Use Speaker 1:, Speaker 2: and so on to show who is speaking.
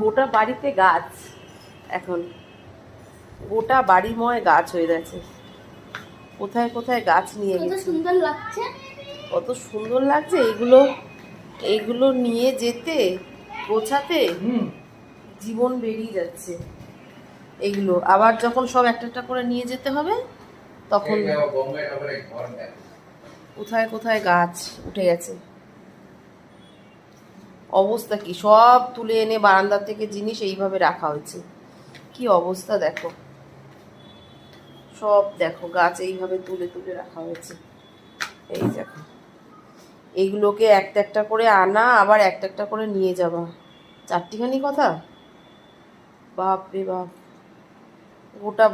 Speaker 1: গোটা বাড়িতে গাছ, এখন গোটা বাড়িময় গাছ হয়ে গেছে। কোথায় কোথায় গাছ নিয়ে গেছে,
Speaker 2: সুন্দর লাগছে,
Speaker 1: কত সুন্দর লাগছে। এইগুলো নিয়ে যেতে গোছাতে জীবন বেরিয়ে যাচ্ছে। এইগুলো আবার যখন সব একটা একটা করে নিয়ে যেতে হবে, তখন কোথায় কোথায় গাছ উঠে গেছে। অবস্থা কি, সব তুলে এনে বারান্দা থেকে জিনিস এইভাবে রাখা হয়েছে। কি অবস্থা দেখো, সব দেখো গাছ এইভাবে তুলে তুলে রাখা হয়েছে। এই দেখো, এইগুলোকে একটা একটা করে আনা, আবার একটা একটা করে নিয়ে যাওয়া, চারটিখানি কথা। বাপ রে বাপ, গোটা